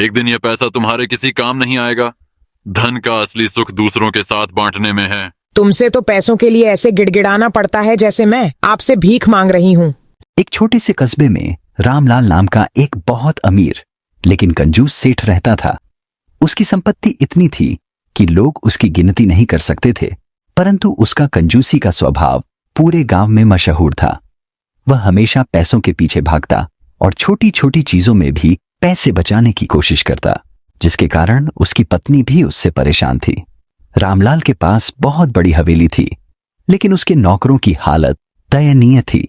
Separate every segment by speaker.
Speaker 1: एक दिन यह पैसा तुम्हारे किसी काम नहीं आएगा। धन का असली सुख दूसरों के साथ बांटने में है।
Speaker 2: तुमसे तो पैसों के लिए ऐसे गिड़गिड़ाना पड़ता है जैसे मैं आपसे भीख मांग रही हूँ।
Speaker 3: एक छोटे से कस्बे में रामलाल नाम का एक बहुत अमीर लेकिन कंजूस सेठ रहता था। उसकी संपत्ति इतनी थी कि लोग उसकी गिनती नहीं कर सकते थे, परंतु उसका कंजूसी का स्वभाव पूरे गांव में मशहूर था। वह हमेशा पैसों के पीछे भागता और छोटी छोटी चीजों में भी पैसे बचाने की कोशिश करता, जिसके कारण उसकी पत्नी भी उससे परेशान थी। रामलाल के पास बहुत बड़ी हवेली थी, लेकिन उसके नौकरों की हालत दयनीय थी।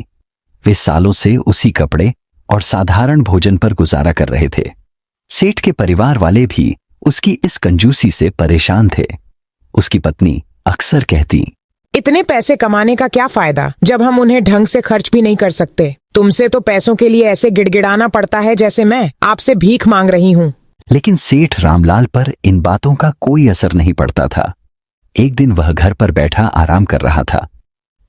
Speaker 3: वे सालों से उसी कपड़े और साधारण भोजन पर गुजारा कर रहे थे। सेठ के परिवार वाले भी उसकी इस कंजूसी से परेशान थे। उसकी पत्नी अक्सर कहती,
Speaker 2: इतने पैसे कमाने का क्या फायदा जब हम उन्हें ढंग से खर्च भी नहीं कर सकते। तुमसे तो पैसों के लिए ऐसे गिड़गिड़ाना पड़ता है जैसे मैं आपसे भीख मांग रही हूँ।
Speaker 3: लेकिन सेठ रामलाल पर इन बातों का कोई असर नहीं पड़ता था। एक दिन वह घर पर बैठा आराम कर रहा था।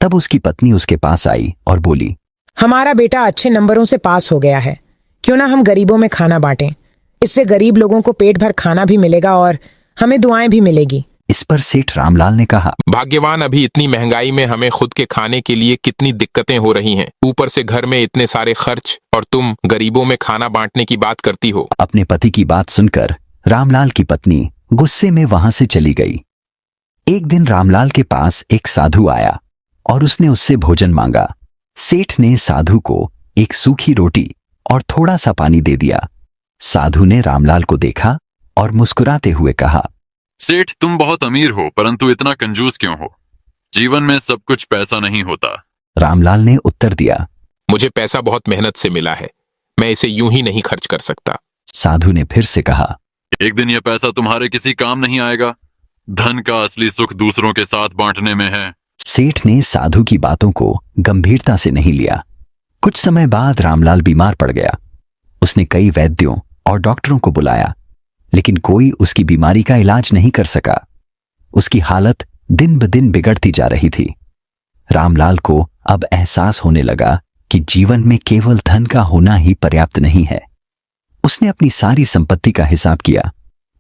Speaker 3: तब उसकी पत्नी उसके पास आई और बोली,
Speaker 2: हमारा बेटा अच्छे नंबरों से पास हो गया है, क्यों ना हम गरीबों में खाना बांटें। इससे गरीब लोगों को पेट भर खाना भी मिलेगा और हमें दुआएं भी मिलेगी।
Speaker 3: इस पर सेठ रामलाल ने कहा,
Speaker 4: भाग्यवान, अभी इतनी महंगाई में हमें खुद के खाने के लिए कितनी दिक्कतें हो रही हैं। ऊपर से घर में इतने सारे खर्च और तुम गरीबों में खाना बांटने की बात करती हो।
Speaker 3: अपने पति की बात सुनकर रामलाल की पत्नी गुस्से में वहां से चली गई। एक दिन रामलाल के पास एक साधु आया और उसने उससे भोजन मांगा। सेठ ने साधु को एक सूखी रोटी और थोड़ा सा पानी दे दिया। साधु ने रामलाल को देखा और मुस्कुराते हुए कहा,
Speaker 1: सेठ, तुम बहुत अमीर हो, परंतु इतना कंजूस क्यों हो? जीवन में सब कुछ पैसा नहीं होता।
Speaker 3: रामलाल ने उत्तर दिया,
Speaker 4: मुझे पैसा बहुत मेहनत से मिला है, मैं इसे यूं ही नहीं खर्च कर सकता।
Speaker 3: साधु ने फिर से कहा,
Speaker 1: एक दिन यह पैसा तुम्हारे किसी काम नहीं आएगा। धन का असली सुख दूसरों के साथ बांटने में है।
Speaker 3: सेठ ने साधु की बातों को गंभीरता से नहीं लिया। कुछ समय बाद रामलाल बीमार पड़ गया। उसने कई वैद्यों और डॉक्टरों को बुलाया, लेकिन कोई उसकी बीमारी का इलाज नहीं कर सका। उसकी हालत दिन ब दिन बिगड़ती जा रही थी। रामलाल को अब एहसास होने लगा कि जीवन में केवल धन का होना ही पर्याप्त नहीं है। उसने अपनी सारी संपत्ति का हिसाब किया,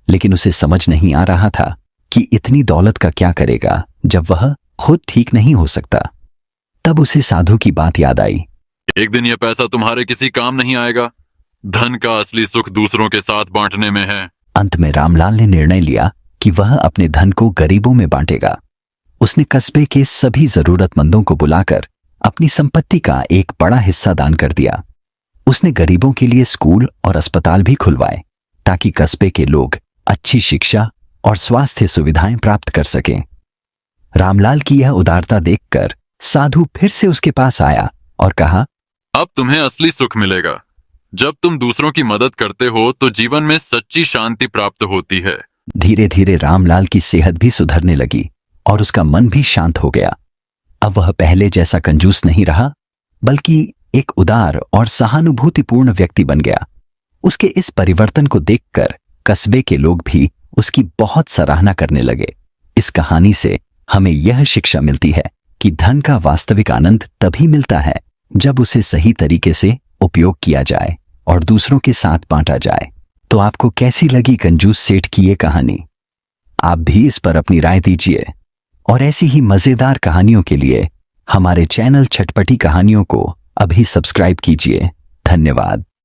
Speaker 3: लेकिन उसे समझ नहीं आ रहा था कि इतनी दौलत का क्या करेगा जब वह खुद ठीक नहीं हो सकता। तब उसे साधु की बात याद आई।
Speaker 1: एक दिन यह पैसा तुम्हारे किसी काम नहीं आएगा। धन का असली सुख दूसरों के साथ बांटने में है।
Speaker 3: अंत में रामलाल ने निर्णय लिया कि वह अपने धन को गरीबों में बांटेगा। उसने कस्बे के सभी जरूरतमंदों को बुलाकर अपनी संपत्ति का एक बड़ा हिस्सा दान कर दिया। उसने गरीबों के लिए स्कूल और अस्पताल भी खुलवाए, ताकि कस्बे के लोग अच्छी शिक्षा और स्वास्थ्य सुविधाएं प्राप्त कर सकें। रामलाल की यह उदारता देखकर साधु फिर से उसके पास आया और कहा,
Speaker 1: अब तुम्हें असली सुख मिलेगा। जब तुम दूसरों की मदद करते हो तो जीवन में सच्ची शांति प्राप्त होती है।
Speaker 3: धीरे धीरे रामलाल की सेहत भी सुधरने लगी और उसका मन भी शांत हो गया। अब वह पहले जैसा कंजूस नहीं रहा, बल्कि एक उदार और सहानुभूतिपूर्ण व्यक्ति बन गया। उसके इस परिवर्तन को देखकर कस्बे के लोग भी उसकी बहुत सराहना करने लगे। इस कहानी से हमें यह शिक्षा मिलती है कि धन का वास्तविक आनंद तभी मिलता है जब उसे सही तरीके से उपयोग किया जाए और दूसरों के साथ बांटा जाए। तो आपको कैसी लगी कंजूस सेठ की ये कहानी? आप भी इस पर अपनी राय दीजिए और ऐसी ही मजेदार कहानियों के लिए हमारे चैनल चटपटी कहानियों को अभी सब्सक्राइब कीजिए। धन्यवाद।